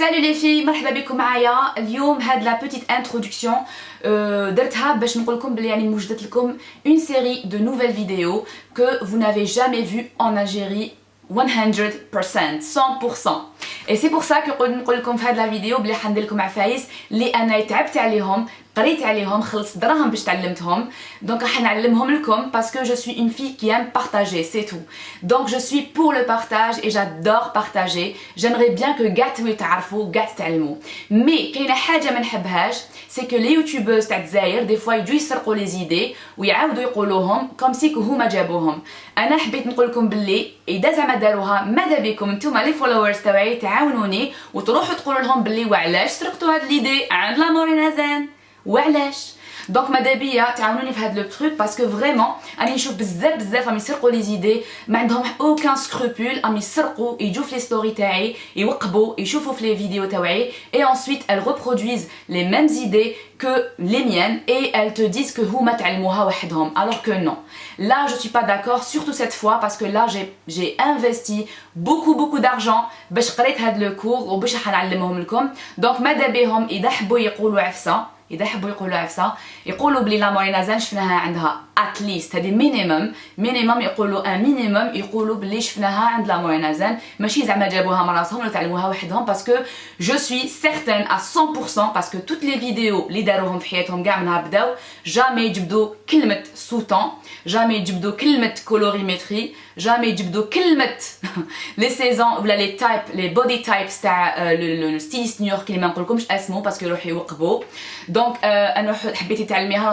Salut les filles, مرحبا بكم معايا. اليوم هاد la petite introduction درتها باش نقول لكم بلي يعني وجدت لكم une série de nouvelles vidéos que vous n'avez jamais vues en Algérie 100%. Et c'est pour ça que نقول لكم في هاد la vidéo بلي حندير لكم عفايس اللي انا تعبت عليهم قريت عليهم خلصت دراهم باش تعلمتهم دونك راح نعلمهم لكم parce que je suis une fille qui aime partager, c'est tout. Donc je suis pour le partage et j'adore partager. J'aimerais bien que قاع تعرفوا قاع تعلموا. Mais كاينه حاجه ما نحبهاش c'est que les youtubeuses تاع الجزائر des fois يجوا يسرقوا les idées ويعاودوا يقولوهم comme si هما جابوهم. انا حبيت نقول لكم باللي اذا زعما داروها ماذا بكم نتوما لي فولورز تاعي تعاونوني وتروحوا تقولوا لهم باللي وعلاش سرقتوا هاد ليدي عند لا مورينازان وعلاش. دونك ماذا بيا تعاونوني في هذا لو تروك باسكو فريمون راني نشوف بزاف راهم يسرقوا لي زيدي ما عندهم اوكان سكروبول راهم يسرقوا يجوا في لي ستوري تاعي يوقبوا يشوفوا في لي فيديو تاعي et ensuite elles reproduisent les mêmes idées que les miennes et elles te disent que هما تعلموها وحدهم alors que non. Là je suis pas d'accord surtout cette fois parce que là j'ai investi beaucoup d'argent باش قريت هذا لو كور وباش حنعلمهم لكم. دونك ماذا بهم اذا حبوا يقولوا عفسه إذا حبوا يقولوا عفسة يقولوا بلي لا مورينازان شفناها عندها اتليست هذه مينيمم يقولوا ان مينيمم يقولوا بلي شفناها عند لا مورينازان ماشي زعما جابوها من راسهم ولا تعلموها وحدهم باسكو جو سوي سيغتين à 100% باسكو توت لي فيديو اللي داروهم في حياتهم كاع منها بداو جامي يجبدوا كلمه سوطون جامي يجبدوا كلمه كولوريمتري جامي يجبدوا كلمه لي سيزون ولا لي تايب لي بودي تايبس تاع لو ستيليست نيويوركي اللي ما نقولكمش اسمه باسكو يروحوا يوقبوا. دونك انا حبيتي تعلميها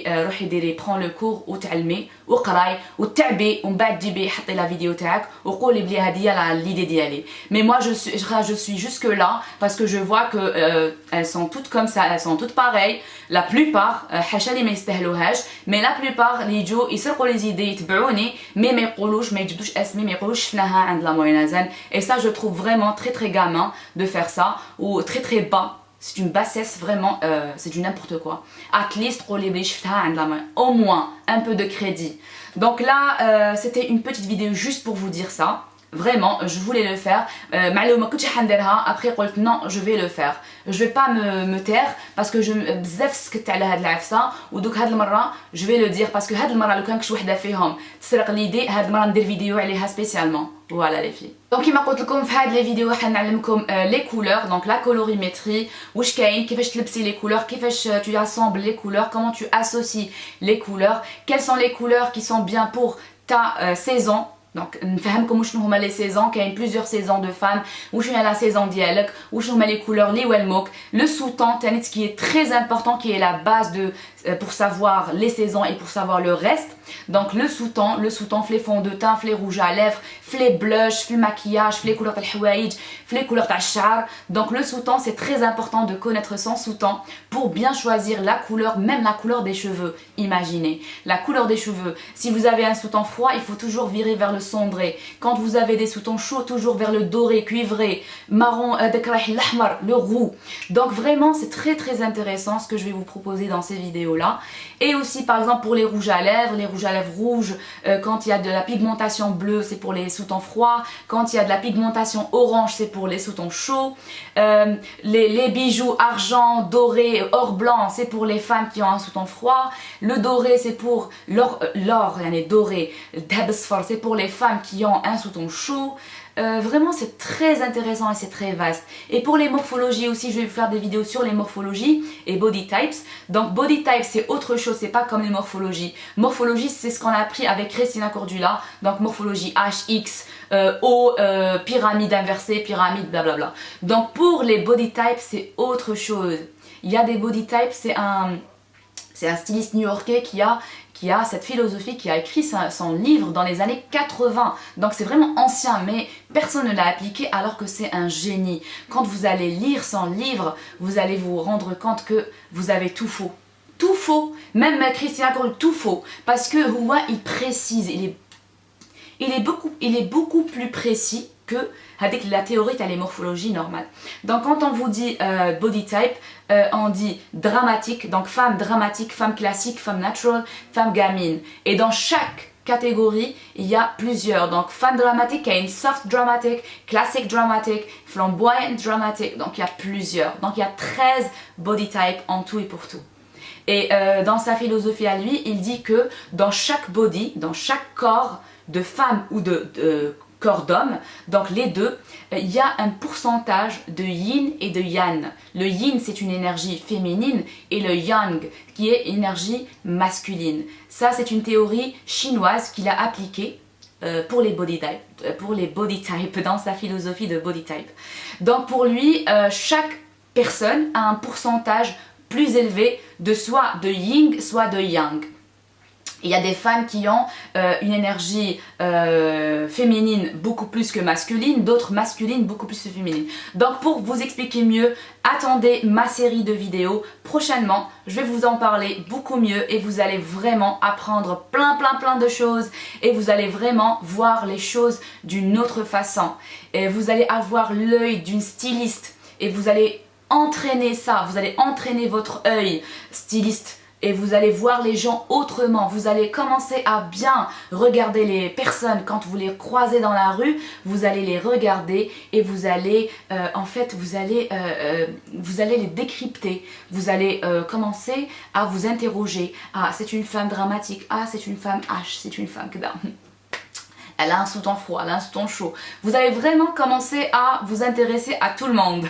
روحي ديري برون لو كور وتعلمي وقراي وتعبي ومن بعد جيبي حطي لا فيديو تاعك وقولي بلي هذه هي ليدي ديالي. مي moi je suis jusque là parce que je vois que elles sont toutes comme ça, elles sont toutes pareilles la plupart حاشا لي ما يستاهلوهاش mais la plupart اللي يجوا يسرقوا لي زيدي يتبعوني مي ما يقولوش ما يجبدوش اسمي ما يقولوش شفناها عند لا مورينازان et ça je trouve vraiment très gamin de faire ça ou très bas. C'est une bassesse vraiment, c'est du n'importe quoi. At least, au moins un peu de crédit. Donc là, c'était une petite vidéo juste pour vous dire ça. Vraiment, je voulais le faire. Après, non, je vais le faire. Je vais pas me taire parce que je بزاف سكت على هاد العفسه ودوك هاد المره je vais le dire parce que هاد المره لو كان كش وحده فيهم تسرق ليدي هاد المره ندير فيديو عليها سبيسيالمون. Voilà les filles. Donc كيما قلت لكم في هاد لي فيديو حنعلمكم لي كولور دونك لا كولوريمتري واش كاين كيفاش تلبسي لي كولور كيفاش tu assembles les couleurs comment tu associes les couleurs quelles sont les couleurs qui sont bien pour ta saison. Donc نفهمكم وشنو هما لي سيزون كاين plusieurs saisons de femmes وشنو هي لا سيزون ديالك وشنو هما لي couleurs لي والموك le sous-temps تاني qui est très important qui est la base de pour savoir les saisons et pour savoir le reste. Donc le sous-temps في les fonds de teint في les rouges à lèvres في les blushs في le maquillage في les couleurs تاع الحوايج في les couleurs تاع الشعر. Donc le sous-temps c'est très important de connaître son sous-temps pour bien choisir la couleur, même la couleur des cheveux. Imaginez la couleur des cheveux, si vous avez un sous-temps froid il faut toujours virer vers le cendré. Quand vous avez des sous-tons chauds toujours vers le doré, cuivré, marron, le roux. Donc vraiment c'est très intéressant ce que je vais vous proposer dans ces vidéos là. Et aussi par exemple pour les rouges à lèvres rouges, quand il y a de la pigmentation bleue c'est pour les sous-tons froids, quand il y a de la pigmentation orange c'est pour les sous-tons chauds, les bijoux argent, doré, or blanc c'est pour les femmes qui ont un sous-ton froid, le doré c'est pour l'or doré, c'est pour les femmes qui ont un sous-ton chaud. Vraiment c'est très intéressant et c'est très vaste. Et pour les morphologies aussi je vais vous faire des vidéos sur les morphologies et body types. Donc body type c'est autre chose, c'est pas comme les morphologies. Morphologie c'est ce qu'on a appris avec Christina Cordula. Donc morphologie H, X, O, pyramide inversée, pyramide blablabla. Donc pour les body types c'est autre chose. Il y a des body types, c'est un styliste new-yorkais qui a cette philosophie, qui a écrit son livre dans les années 80. Donc c'est vraiment ancien, mais personne ne l'a appliqué alors que c'est un génie. Quand vous allez lire son livre, vous allez vous rendre compte que vous avez tout faux. Tout faux. Même Christina Cordula, tout faux. Parce que Houa, il précise, il est beaucoup plus précis que avec la théorie de la morphologie normale. Donc quand on vous dit body type, on dit dramatique, donc femme dramatique, femme classique, femme natural, femme gamine. Et dans chaque catégorie, il y a plusieurs. Donc femme dramatique, il y a une soft dramatic, classic dramatic, flamboyant dramatic. Donc il y a plusieurs. Donc il y a 13 body types en tout et pour tout. Et dans sa philosophie à lui, il dit que dans chaque body, dans chaque corps de femme ou de corps d'homme, donc les deux, il y a un pourcentage de yin et de yang. Le yin, c'est une énergie féminine et le yang, qui est énergie masculine. Ça, c'est une théorie chinoise qu'il a appliquée pour les body types, dans sa philosophie de body type. Donc pour lui, chaque personne a un pourcentage plus élevé de soit de yin, soit de yang. Il y a des femmes qui ont une énergie féminine beaucoup plus que masculine, d'autres masculines beaucoup plus que féminines. Donc pour vous expliquer mieux, attendez ma série de vidéos. Prochainement, je vais vous en parler beaucoup mieux et vous allez vraiment apprendre plein de choses et vous allez vraiment voir les choses d'une autre façon. Et vous allez avoir l'œil d'une styliste et vous allez entraîner ça, vous allez entraîner votre œil styliste et vous allez voir les gens autrement. Vous allez commencer à bien regarder les personnes quand vous les croisez dans la rue. Vous allez les regarder et vous allez vous allez les décrypter. Vous allez commencer à vous interroger. Ah, c'est une femme dramatique. Ah, c'est une femme H. C'est une femme que elle a un sous-ton froid, elle a un sous-ton chaud. Vous allez vraiment commencer à vous intéresser à tout le monde.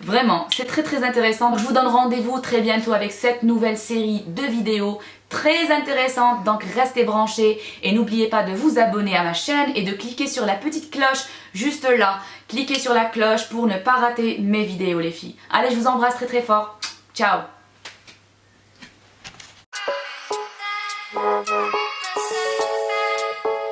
Vraiment, c'est très intéressant. Je vous donne rendez-vous très bientôt avec cette nouvelle série de vidéos très intéressante. Donc restez branchés et n'oubliez pas de vous abonner à ma chaîne et de cliquer sur la petite cloche juste là. Cliquez sur la cloche pour ne pas rater mes vidéos les filles. Allez, je vous embrasse très fort. Ciao.